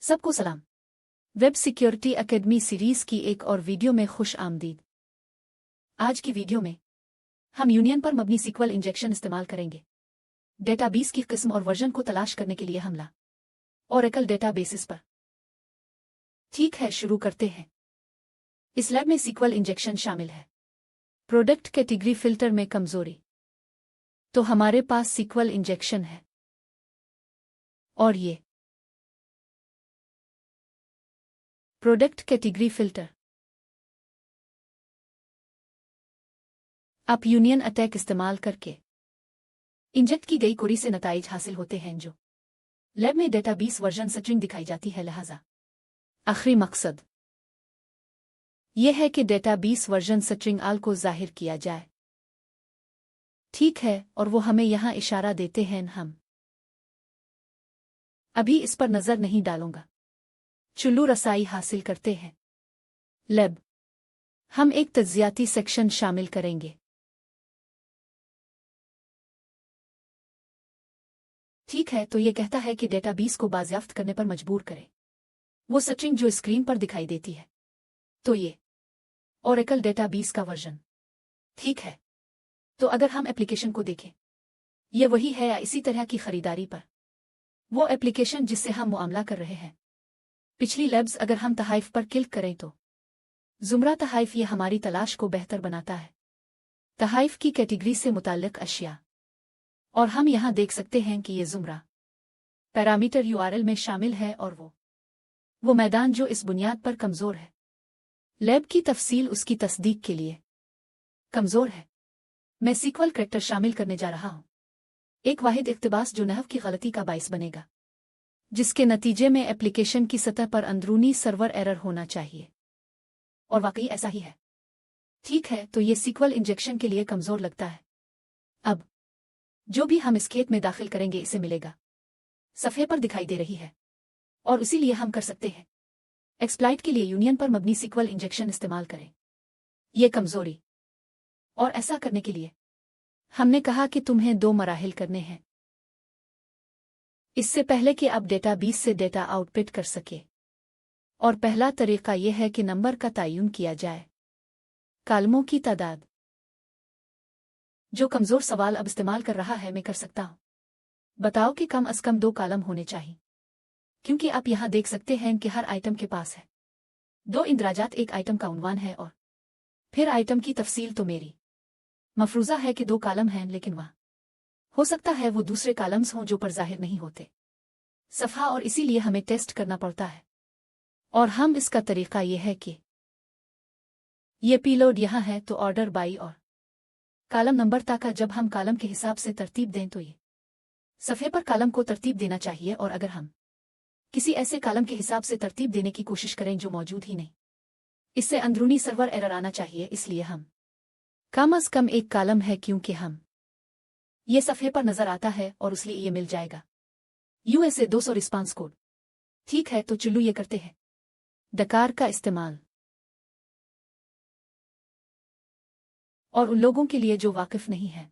सबको सलाम। Web security academy series की एक और वीडियो में खुश आमदीद। आज की वीडियो में हम यूनियन पर मबनी सीक्वल इंजेक्शन इस्तेमाल करेंगे। डेटाबेस की किस्म और वर्जन को तलाश करने के लिए हमला ओरेकल डेटाबेसेस पर। ठीक है, शुरू करते हैं। इस लैब में सीक्वल इंजेक्शन शामिल है। प्रोडक्ट कैटेगरी फिल्टर में कमजोरी। तो हमारे पास सीक्वल इंजेक्शन है और ये प्रोडक्ट कैटेगरी फिल्टर। आप यूनियन अटैक इस्तेमाल करके इंजेक्ट की गई क्वेरी से नताइज हासिल होते हैं जो लैब में डेटाबेस वर्जन स्ट्रिंग दिखाई जाती है। लिहाजा आखिरी मकसद यह है कि डेटाबेस वर्जन स्ट्रिंग आल को जाहिर किया जाए। ठीक है, और वो हमें यहां इशारा देते हैं। हम अभी इस पर नजर नहीं डालूंगा। चुल्लू रसाई हासिल करते हैं। लैब हम एक तज्जियाती सेक्शन शामिल करेंगे। ठीक है, तो यह कहता है कि डेटाबेस को बाज़याफ्त करने पर मजबूर करें वो स्ट्रिंग जो स्क्रीन पर दिखाई देती है। तो ये ओरेकल डेटाबेस का वर्जन। ठीक है, तो अगर हम एप्लीकेशन को देखें, यह वही है या इसी तरह की खरीदारी पर वो एप्लीकेशन जिससे हम मुआमला कर रहे हैं। पिछली लैब्स अगर हम तहाइफ पर क्लिक करें तो जुमरा तहाइफ ये हमारी तलाश को बेहतर बनाता है। तहाइफ की कैटेगरी से मुताल्लिक अशिया, और हम यहां देख सकते हैं कि ये जुमरा पैरामीटर यूआरएल में शामिल है और वो मैदान जो इस बुनियाद पर कमजोर है। लैब की तफसील उसकी तस्दीक के लिए कमजोर है। मैं सीक्वल करैक्टर शामिल करने जा रहा हूं, एक वाहिद इक्तिबास जो नहव की गलती का बाइस बनेगा, जिसके नतीजे में एप्लीकेशन की सतह पर अंदरूनी सर्वर एरर होना चाहिए। और वाकई ऐसा ही है। ठीक है, तो ये सीक्वल इंजेक्शन के लिए कमजोर लगता है। अब जो भी हम इस खेत में दाखिल करेंगे इसे मिलेगा। सफ़े पर दिखाई दे रही है और इसीलिए हम कर सकते हैं एक्सप्लॉइट के लिए यूनियन पर मबनी सीक्वल इंजेक्शन इस्तेमाल करें। यह कमजोरी, और ऐसा करने के लिए हमने कहा कि तुम्हें 2 मराहिल करने हैं इससे पहले कि आप डेटाबेस से डेटा आउटपुट कर सके। और पहला तरीका यह है कि नंबर का तयन किया जाए, कालमों की तादाद। जो कमजोर सवाल अब इस्तेमाल कर रहा है, मैं कर सकता हूं। बताओ कि कम से कम 2 कालम होने चाहिए, क्योंकि आप यहां देख सकते हैं कि हर आइटम के पास है 2 इंदराजात। एक आइटम का उन्वान है और फिर आइटम की तफसील। तो मेरी मफरूजा है कि 2 कालम हैं, लेकिन वह हो सकता है वो दूसरे कालम्स हों जो पर जाहिर नहीं होते सफ़ा, और इसीलिए हमें टेस्ट करना पड़ता है। और हम इसका तरीका यह है कि ये पीलोड यहां है तो ऑर्डर बाई और कालम नंबर, ताकि जब हम कालम के हिसाब से तरतीब दें तो ये सफ़े पर कालम को तरतीब देना चाहिए। और अगर हम किसी ऐसे कालम के हिसाब से तरतीब देने की कोशिश करें जो मौजूद ही नहीं, इससे अंदरूनी सर्वर एरर आना चाहिए। इसलिए हम कम से कम एक कालम है, क्योंकि हम ये सफ़े पर नजर आता है और इसलिए ये मिल जाएगा USA 200 रिस्पांस कोड। ठीक है, तो चलो ये करते हैं। डकार का इस्तेमाल, और उन लोगों के लिए जो वाकिफ नहीं है,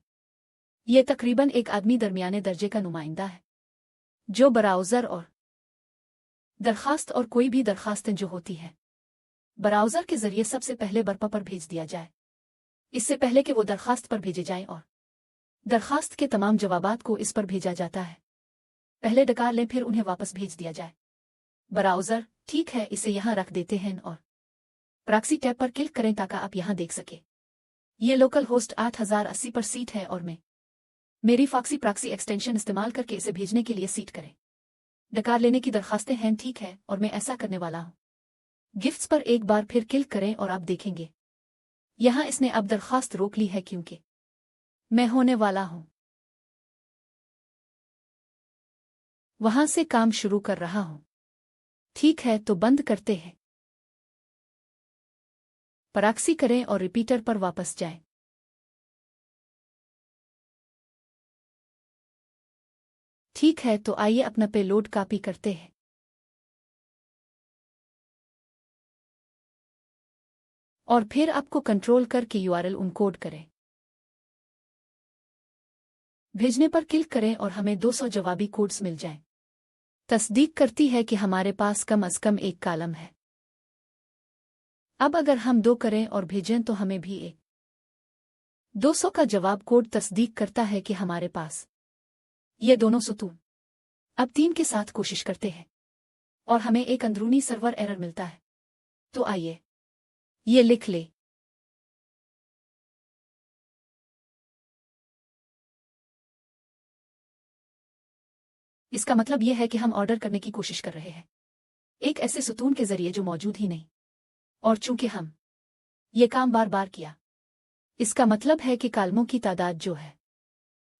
ये तकरीबन एक आदमी दरमियाने दर्जे का नुमाइंदा है जो ब्राउज़र और दरखास्त और कोई भी दरखास्तें जो होती हैं ब्राउज़र के जरिए सबसे पहले बर्पा पर भेज दिया जाए, इससे पहले कि वो दरखास्त पर भेजे जाएं, और दरखास्त के तमाम जवाबात को इस पर भेजा जाता है। पहले डकार लें, फिर उन्हें वापस भेज दिया जाए। ब्राउज़र, ठीक है, इसे यहां रख देते हैं और प्रॉक्सी टैब पर क्लिक करें ताकि आप यहां देख सके ये लोकल होस्ट 8080 पर सीट है और मैं मेरी फॉक्सी प्रॉक्सी एक्सटेंशन इस्तेमाल करके इसे भेजने के लिए सीट करें। डकार लेने की दरखास्तें हैं, ठीक है, और मैं ऐसा करने वाला हूं। गिफ्ट्स पर एक बार फिर क्लिक करें और आप देखेंगे यहां इसने अब दरखास्त रोक ली है, क्योंकि मैं होने वाला हूं वहां से काम शुरू कर रहा हूं। ठीक है, तो बंद करते हैं। प्रॉक्सी करें और रिपीटर पर वापस जाएं। ठीक है, तो आइए अपना पेलोड कॉपी करते हैं। और फिर आपको कंट्रोल करके यूआरएल उनकोड करें। भेजने पर क्लिक करें और हमें 200 जवाबी कोड्स मिल जाएं। तस्दीक करती है कि हमारे पास कम से कम एक कॉलम है। अब अगर हम 2 करें और भेजें तो हमें भी एक 200 का जवाब कोड तस्दीक करता है कि हमारे पास ये दोनों सुतून। अब 3 के साथ कोशिश करते हैं और हमें एक अंदरूनी सर्वर एरर मिलता है। तो आइए ये लिख ले। इसका मतलब यह है कि हम ऑर्डर करने की कोशिश कर रहे हैं एक ऐसे सुतून के जरिए जो मौजूद ही नहीं। और चूंकि हम ये काम बार बार किया, इसका मतलब है कि कालमों की तादाद जो है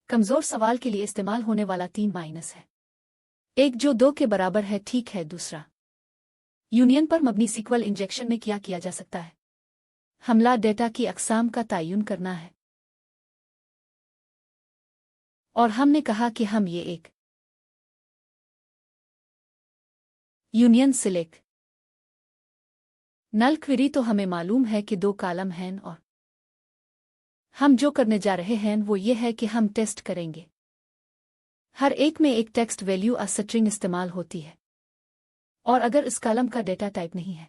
कमजोर सवाल के लिए इस्तेमाल होने वाला 3 माइनस है 1 जो 2 के बराबर है। ठीक है। दूसरा यूनियन पर मबनी सीक्वल इंजेक्शन में क्या किया जा सकता है? हमला डेटा की अक़साम का तयन करना है और हमने कहा कि हम ये एक यूनियन सिलेक्ट नल क्वेरी। तो हमें मालूम है कि 2 कॉलम हैं और हम जो करने जा रहे हैं वो ये है कि हम टेस्ट करेंगे हर एक में एक टेक्स्ट वैल्यू आ स्ट्रिंग इस्तेमाल होती है और अगर इस कॉलम का डेटा टाइप नहीं है,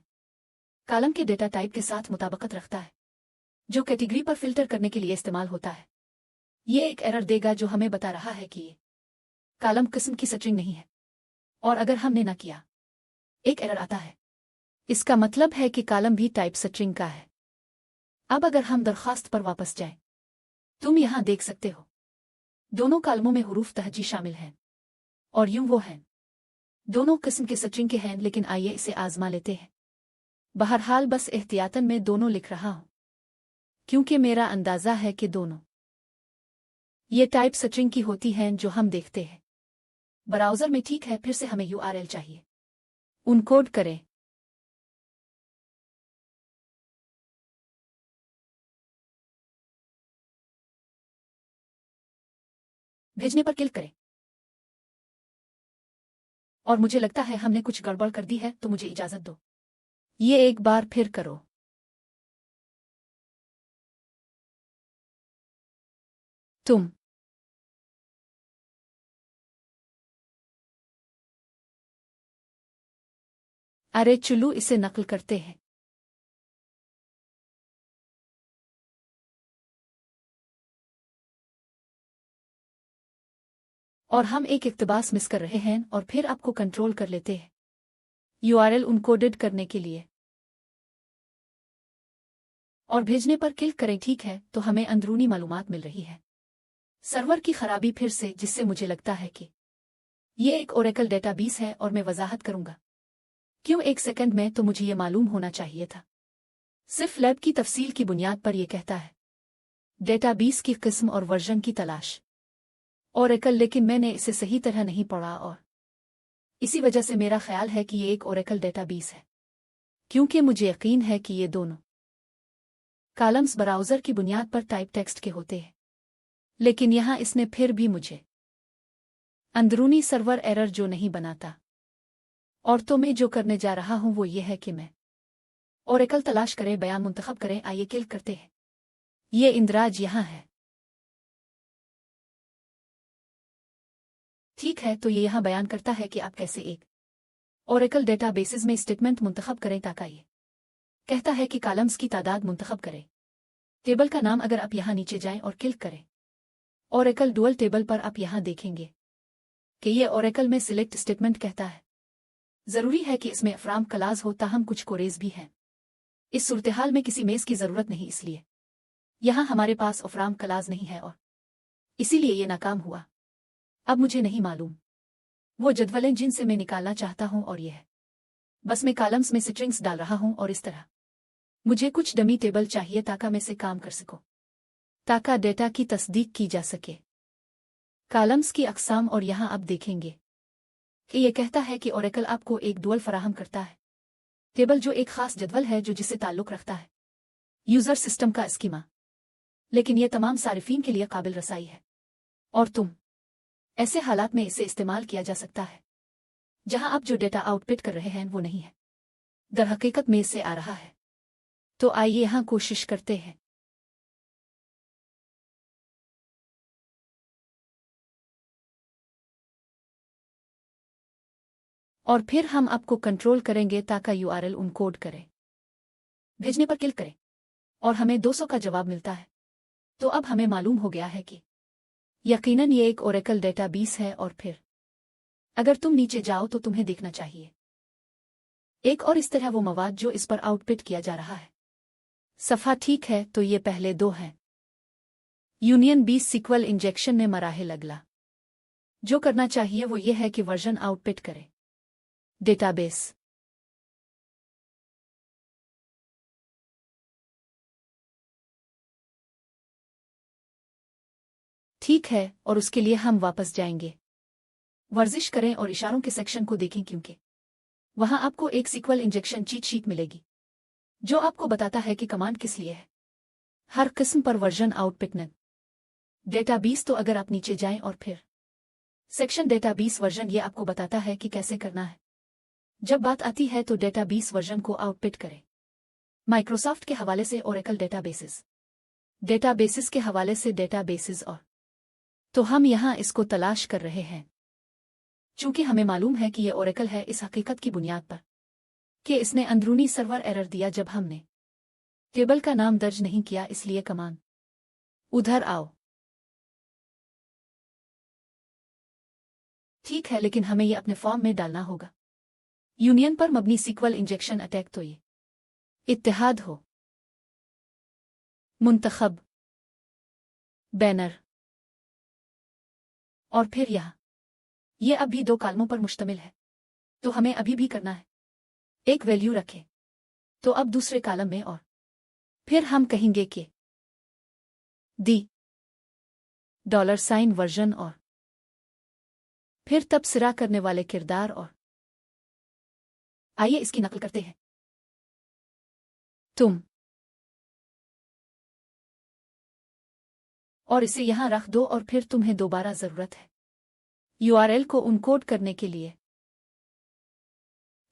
कॉलम के डेटा टाइप के साथ मुताबिकत रखता है जो कैटेगरी पर फिल्टर करने के लिए इस्तेमाल होता है, ये एक एरर देगा जो हमें बता रहा है कि ये कॉलम किस्म की स्ट्रिंग नहीं है। और अगर हमने ना किया, एक एरर आता है। इसका मतलब है कि कॉलम भी टाइप स्ट्रिंग का है। अब अगर हम दरखास्त पर वापस जाएं, तुम यहां देख सकते हो दोनों कॉलमों में हुरूफ तहजी शामिल हैं और यूं वो हैं दोनों किस्म के स्ट्रिंग के हैं। लेकिन आइए इसे आजमा लेते हैं। बहरहाल बस एहतियातन में दोनों लिख रहा हूं क्योंकि मेरा अंदाजा है कि दोनों ये टाइप स्ट्रिंग की होती हैं जो हम देखते हैं ब्राउज़र में। ठीक है। फिर से हमें यूआरएल चाहिए। उनकोड करें। भेजने पर क्लिक करें और मुझे लगता है हमने कुछ गड़बड़ कर दी है, तो मुझे इजाजत दो ये एक बार फिर करो। तुम अरे चुलू इसे नकल करते हैं। और हम एक इक्तबास मिस कर रहे हैं और फिर आपको कंट्रोल कर लेते हैं यूआरएल उनकोडेड करने के लिए और भेजने पर क्लिक करें। ठीक है। तो हमें अंदरूनी मालूमात मिल रही है सर्वर की खराबी फिर से, जिससे मुझे लगता है कि ये एक ओरेकल डेटाबेस है और मैं वजाहत करूंगा क्यों 1 सेकंड में। तो मुझे ये मालूम होना चाहिए था। सिर्फ लैब की तफसील की बुनियाद पर यह कहता है डेटाबेस की किस्म और वर्जन की तलाश ओरेकल, लेकिन मैंने इसे सही तरह नहीं पढ़ा और इसी वजह से मेरा ख्याल है कि ये एक ओरेकल डेटाबेस है क्योंकि मुझे यकीन है कि ये दोनों कॉलम्स ब्राउज़र की बुनियाद पर टाइप टेक्स्ट के होते हैं। लेकिन यहां इसने फिर भी मुझे अंदरूनी सर्वर एरर जो नहीं बनाता। और तो मैं जो करने जा रहा हूं वो ये है कि मैं ओरेकल तलाश करें, बयान मुंतखब करें। आइए क्लिक करते हैं। ये इंदराज यहां है। ठीक है। तो ये यहां बयान करता है कि आप कैसे एक ओरेकल डेटाबेसेस में स्टेटमेंट मुंतखब करें ताकि ये कहता है कि कॉलम्स की तादाद मुंतखब करें टेबल का नाम। अगर आप यहां नीचे जाएं और क्लिक करें ओरेकल डुअल टेबल पर, आप यहां देखेंगे कि ये ओरेकल में सिलेक्ट स्टेटमेंट कहता है। जरूरी है कि इसमें फ्राम क्लाज हो, ताहम कुछ कोरेज भी हैं। इस सूरत-ए-हाल में किसी मेज की जरूरत नहीं, इसलिए यहां हमारे पास फ्राम क्लाज नहीं है और इसीलिए ये नाकाम हुआ। अब मुझे नहीं मालूम वो जदवलें जिनसे मैं निकालना चाहता हूं और यह बस मैं कॉलम्स में स्ट्रिंग्स डाल रहा हूं और इस तरह मुझे कुछ डमी टेबल चाहिए ताकि मैं से काम कर सकूं, ताकि डेटा की तस्दीक की जा सके कॉलम्स की अक़साम। और यहां आप देखेंगे कि यह कहता है कि ओरेकल आपको एक डुअल फराहम करता है टेबल जो एक खास जदवल है जो जिससे ताल्लुक रखता है यूजर सिस्टम का स्कीमा। लेकिन यह तमाम सारिफीन के लिए काबिल रसाई है और तुम ऐसे हालात में इसे इस्तेमाल किया जा सकता है जहां आप जो डेटा आउटपुट कर रहे हैं वो नहीं है, दरहकीकत में इससे आ रहा है। तो आइए यहां कोशिश करते हैं। और फिर हम आपको कंट्रोल करेंगे ताकि यूआरएल उनकोड करे। भेजने पर क्लिक करें और हमें 200 का जवाब मिलता है। तो अब हमें मालूम हो गया है कि यकीनन ये एक ओरेकल डेटाबेस है। और फिर अगर तुम नीचे जाओ तो तुम्हें देखना चाहिए एक और इस तरह वो मवाद जो इस पर आउटपुट किया जा रहा है। सफ़ा ठीक है, तो ये पहले 2 हैं। यूनियन 20 सीक्वल इंजेक्शन में मराहिल अगला जो करना चाहिए वो ये है कि वर्जन आउटपुट करे डेटाबेस। ठीक है, और उसके लिए हम वापस जाएंगे। वर्जिश करें और इशारों के सेक्शन को देखें क्योंकि वहां आपको एक सीक्वल इंजेक्शन चीट शीट मिलेगी जो आपको बताता है कि कमांड किस लिए है। हर किस्म पर वर्जन आउटपुट न डेटाबेस। तो अगर आप नीचे जाएं और फिर सेक्शन डेटाबेस वर्जन, ये आपको बताता है कि कैसे करना है। जब बात आती है तो डेटाबेस वर्जन को आउटपुट करें माइक्रोसॉफ्ट के हवाले से ओरेकल डेटाबेसेस के हवाले से डेटाबेसेस। और तो हम यहां इसको तलाश कर रहे हैं चूंकि हमें मालूम है कि यह ओरेकल है, इस हकीकत की बुनियाद पर कि इसने अंदरूनी सर्वर एरर दिया जब हमने टेबल का नाम दर्ज नहीं किया। इसलिए कमांड उधर आओ। ठीक है, लेकिन हमें यह अपने फॉर्म में डालना होगा। यूनियन पर मबनी सीक्वल इंजेक्शन अटैक। तो ये इत्तेहाद हो मुंतखब बैनर और फिर यह अभी 2 कालमों पर मुश्तमिल है। तो हमें अभी भी करना है एक वैल्यू रखें। तो अब दूसरे कालम में और फिर हम कहेंगे कि दी $साइन वर्जन और फिर तबसरा करने वाले किरदार। और आइए इसकी नकल करते हैं। तुम और इसे यहां रख दो और फिर तुम्हें दोबारा जरूरत है यूआरएल को उनकोड करने के लिए।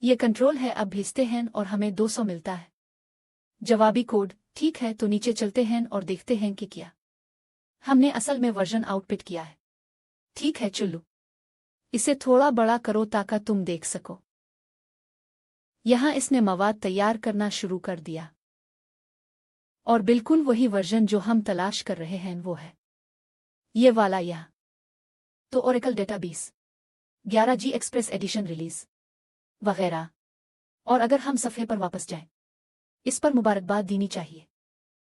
ये कंट्रोल है। अब भेजते हैं और हमें 200 मिलता है जवाबी कोड। ठीक है, तो नीचे चलते हैं और देखते हैं कि क्या हमने असल में वर्जन आउटपुट किया है। ठीक है, चलो इसे थोड़ा बड़ा करो ताकि तुम देख सको। यहां इसने मवाद तैयार करना शुरू कर दिया और बिल्कुल वही वर्जन जो हम तलाश कर रहे हैं वो है ये वाला यह। तो Oracle database 11G express edition release वगैरह। और अगर हम सफ़े पर वापस जाएं, इस पर मुबारकबाद देनी चाहिए,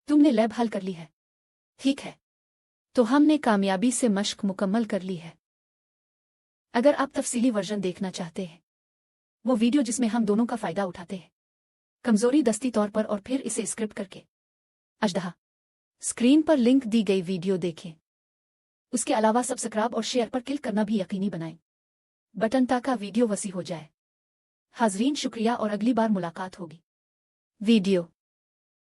तुमने लैब हल कर ली है। ठीक है, तो हमने कामयाबी से मश्क मुकम्मल कर ली है। अगर आप तफसीली वर्जन देखना चाहते हैं, वो वीडियो जिसमें हम दोनों का फ़ायदा उठाते हैं कमज़ोरी दस्ती तौर पर और फिर इसे स्क्रिप्ट करके अजदहा, स्क्रीन पर लिंक दी गई वीडियो देखें। उसके अलावा सब्सक्राइब और शेयर पर क्लिक करना भी यकीनी बनाएं बटन ताकि वीडियो वसी हो जाए। हाजरीन शुक्रिया और अगली बार मुलाकात होगी। वीडियो